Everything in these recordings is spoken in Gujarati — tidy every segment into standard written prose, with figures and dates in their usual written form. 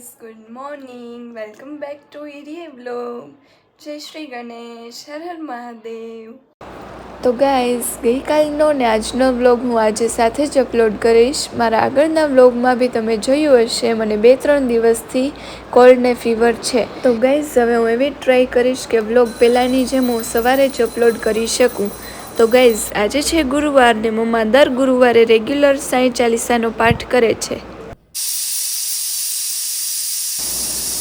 Guys, good morning. Welcome back to ઈરીએ બ્લોગ. જય શ્રી ગણેશ, હર હર મહાદેવ. તો ગાઈઝ, ગઈકાલનો ને આજનો બ્લોગ હું આજે સાથે જ અપલોડ કરીશ. મારા આગળના બ્લોગમાં બી તમે જોયું હશે, મને 2-3 દિવસથી કોલ્ડ ને ફીવર છે. તો ગાઈઝ, હવે હું એવી ટ્રાય કરીશ કે બ્લોગ પહેલાંની જેમ હું સવારે જ અપલોડ કરી શકું. તો ગાઈઝ, આજે છે ગુરુવાર ને મમ્મા દર ગુરુવારે રેગ્યુલર સાંઈ ચાલીસાનો પાઠ કરે છે.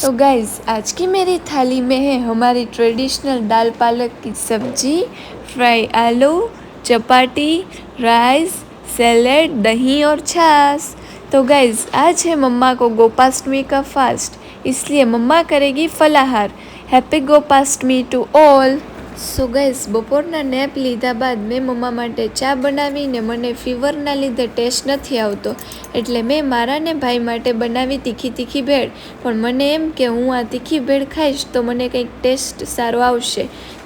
तो गाइज़, आज की मेरी थाली में है हमारी ट्रेडिशनल दाल पालक की सब्जी, फ्राई आलू, चपाटी, राइस, सैलेड, दही और छाछ। तो गाइज़, आज है मम्मा को गोपाष्टमी का फास्ट, इसलिए मम्मा करेगी फलाहार. Happy Gopashtami to all. So guys, બપોરના નેપ લીધા બાદ મેં મમ્મા માટે ચા બનાવીને મને ફીવરના લીધે ટેસ્ટ નથી આવતો એટલે મેં મારા ને ભાઈ માટે બનાવી તીખી તીખી ભેળ. પણ મને એમ કે હું આ તીખી ભેળ ખાઈશ તો મને કંઈક ટેસ્ટ સારો આવશે,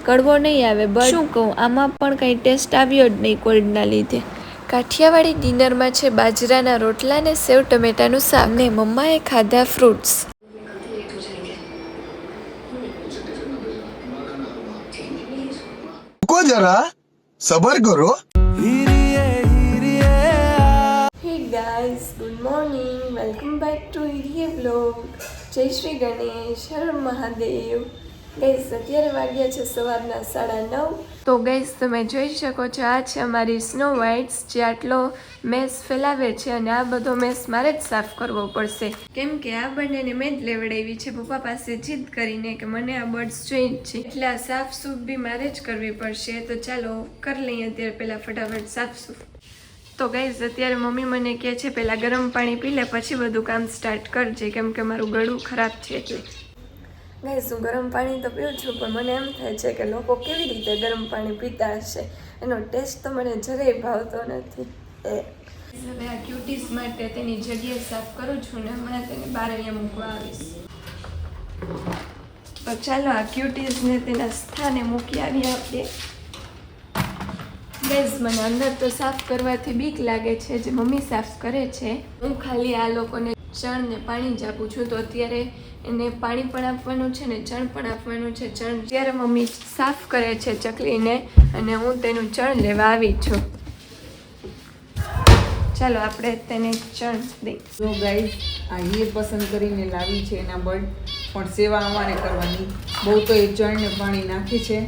કડવો નહીં આવે. બટ શું કહું, આમાં પણ કંઈ ટેસ્ટ આવ્યો જ નહીં કોલ્ડના લીધે. કાઠિયાવાડી ડિનરમાં છે બાજરાના રોટલા ને સેવ ટમેટાનું શાક ને મમ્માએ ખાધા ફ્રૂટ્સ. जरा सबर करो. Hey guys, good morning. Welcome back to ઈરીએ બ્લોગ. જય શ્રી ગણેશ, હર મહાદેવ. ગાઈઝ, અત્યારે વાગ્યા છે સવારના 9:30. તો ગાઈઝ, તમે જોઈ શકો છો આ છે અમારી સ્નો વ્હાઇટ્સ જે આટલો મેસ ફેલાવે છે અને આ બધો મેસ મારે જ સાફ કરવો પડશે કેમ કે આ બંનેને મેં જ લેવડાવી છે પપ્પા પાસે જીદ કરીને કે મને આ બર્ડ્સ જોઈએ જ છે એટલે આ સાફ સૂફ બી મારે જ કરવી પડશે. તો ચાલો કરી લઈએ અત્યારે પહેલાં ફટાફટ સાફ સૂફ. તો ગાઈઝ, અત્યારે મમ્મી મને કહે છે પહેલાં ગરમ પાણી પી લે પછી બધું કામ સ્ટાર્ટ કરજે કેમ કે મારું ગળું ખરાબ છે એટલે. ગાઈઝ, હું ગરમ પાણી તો પીઉં છું પણ મને એમ થાય છે કે લોકો કેવી રીતે ગરમ પાણી પીતા હશે, એનો ટેસ્ટ તો મને જરાય ભાવતો નથી. હવે આ ક્યુટીસ માટે તેની જગ્યાએ સાફ કરું છું ને હમણાં તેને બહાર અહીંયા મૂકવા આવીશ. તો ચાલો આ ક્યુટીસને તેના સ્થાને મૂકી આવીએ આપણે. ગાઈઝ, મને અંદર તો સાફ કરવાથી બીક લાગે છે જે મમ્મી સાફ કરે છે. હું ખાલી આ લોકોને ચણ ને પાણી જ આપું છું. તો અત્યારે એને પાણી પણ આપવાનું છે ને ચણ પણ આપવાનું છે. ચણ ત્યારે મમ્મી સાફ કરે છે ચકલીને અને હું તેનું ચણ લેવા આવી છું. ચાલો આપણે તેને ચણ દઈ. જો ગાઈઝ, આ એ પસંદ કરીને લાવી છે એના બર્ડ, પણ સેવા અમારે કરવાની. બહુ તો એ ચણને પાણી નાખી છે,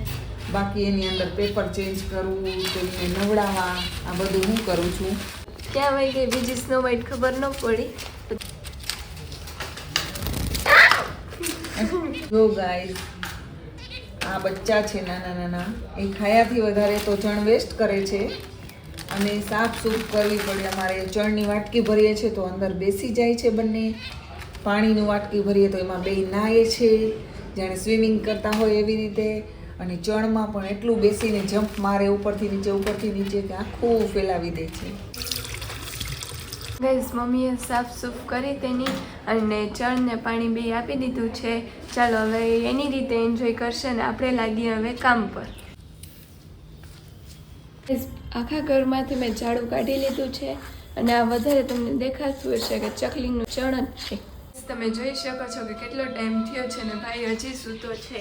બાકી એની અંદર પેપર ચેન્જ કરવું, તેમને નવડાવવા, આ બધું હું કરું છું. ક્યાં વહી ગઈ બીજી સ્નો વ્હાઇટ ખબર ન પડી. જો ગાઈઝ, આ બચ્ચા છે નાના નાના, એ ખાયાથી વધારે તો ચણ વેસ્ટ કરે છે અને સાફ સૂફ કરવી પડે અમારે. ચણની વાટકી ભરીએ છીએ તો અંદર બેસી જાય છે બંને, પાણીનું વાટકી ભરીએ તો એમાં બે નાહે છે જાણે સ્વિમિંગ કરતા હોય એવી રીતે, અને ચણમાં પણ એટલું બેસીને જમ્પ મારે ઉપરથી નીચે કે આખું ફેલાવી દે છે. ગાઈઝ, મમ્મીએ સાફ સૂફ કરી તેની અને ચણને પાણી બે આપી દીધું છે. ચાલો હવે એની રીતે એન્જોય કરશે ને આપણે લાગીએ હવે કામ પર. આખા ઘરમાંથી મેં ઝાડુ કાઢી લીધું છે અને આ વધારે તમને દેખાતું હશે કે ચકલીનું ચણ જ છે. તમે જોઈ શકો છો કે કેટલો ટાઈમ થયો છે ને ભાઈ હજી સૂતો છે.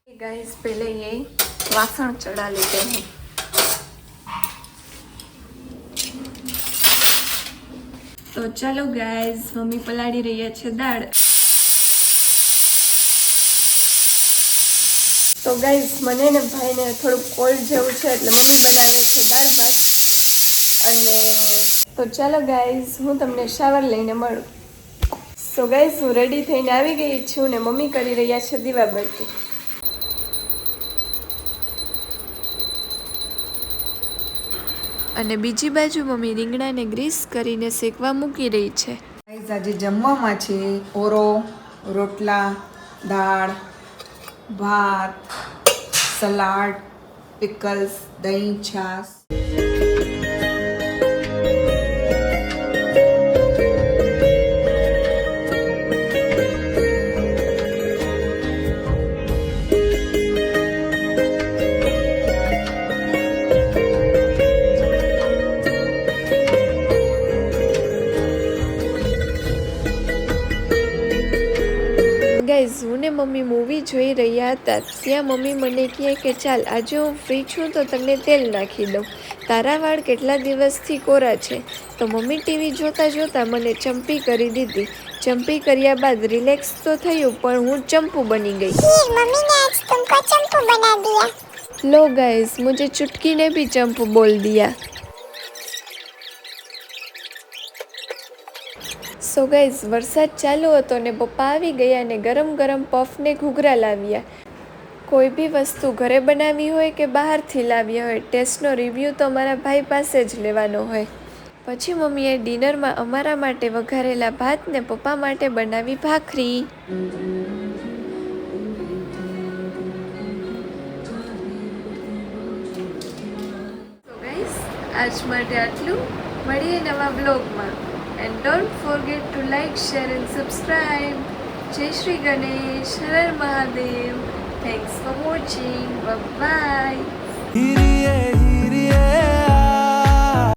ગાઈઝ, પહેલે એ વાસણ ચડા લેते हैं. તો ચાલો ગાઈઝ, મમ્મી પલાળી રહ્યા છે દાળ. તો ગાઈઝ, મને ને ભાઈને થોડુંક કોલ્ડ જેવું છે એટલે મમ્મી બનાવે છે દાળ ભાત. અને તો ચાલો ગાઈઝ, હું તમને શાવર લઈને મળું. સો ગાઈઝ, હું રેડી થઈને આવી ગઈ છું ને મમ્મી કરી રહ્યા છે દીવાબત્તી. અને બીજી બાજુ મમ્મી રીંગણાને ગ્રીસ કરીને શેકવા મૂકી રહી છે. ગાઈઝ, આજે જમવામાં છે ઓરો, રોટલા, દાળ, ભાત, સલાડ, પિકલ્સ, દહીં, છાશ. જોઈ રહ્યા હતા ત્યાં મમ્મી મને કહે કે ચાલ આજે હું ફ્રી છું તો તને તેલ નાખી દઉં, તારા વાળ કેટલા દિવસથી કોરા છે. તો મમ્મી ટીવી જોતાં જોતાં મને ચંપી કરી દીધી. ચંપી કર્યા બાદ રિલેક્સ તો થયું પણ હું ચંપુ બની ગઈ. मम्मी ने आज तुमको चंपू बना दिया। लो गाइस, मुझे चुटकी ने भी चंपू बोल दिया. સો ગાઈઝ, વરસાદ ચાલુ હતો ને પપ્પા આવી ગયા ને ગરમ ગરમ પફ ને ઘૂઘરા લાવ્યા. કોઈ બી વસ્તુ ઘરે બનાવી હોય કે બહારથી લાવ્યા હોય, ટેસ્ટનો રિવ્યૂ તો મારા ભાઈ પાસે જ લેવાનો હોય. પછી મમ્મીએ ડિનરમાં અમારા માટે વઘારેલા ભાત ને પપ્પા માટે બનાવી ભાખરી. તો ગાઈઝ, આજ માટે આટલું. મળીએ નવા બ્લોગમાં. And don't forget to like, share and subscribe. Jai Shri Ganesh, Har Har Mahadev. Thanks for watching. Bye bye.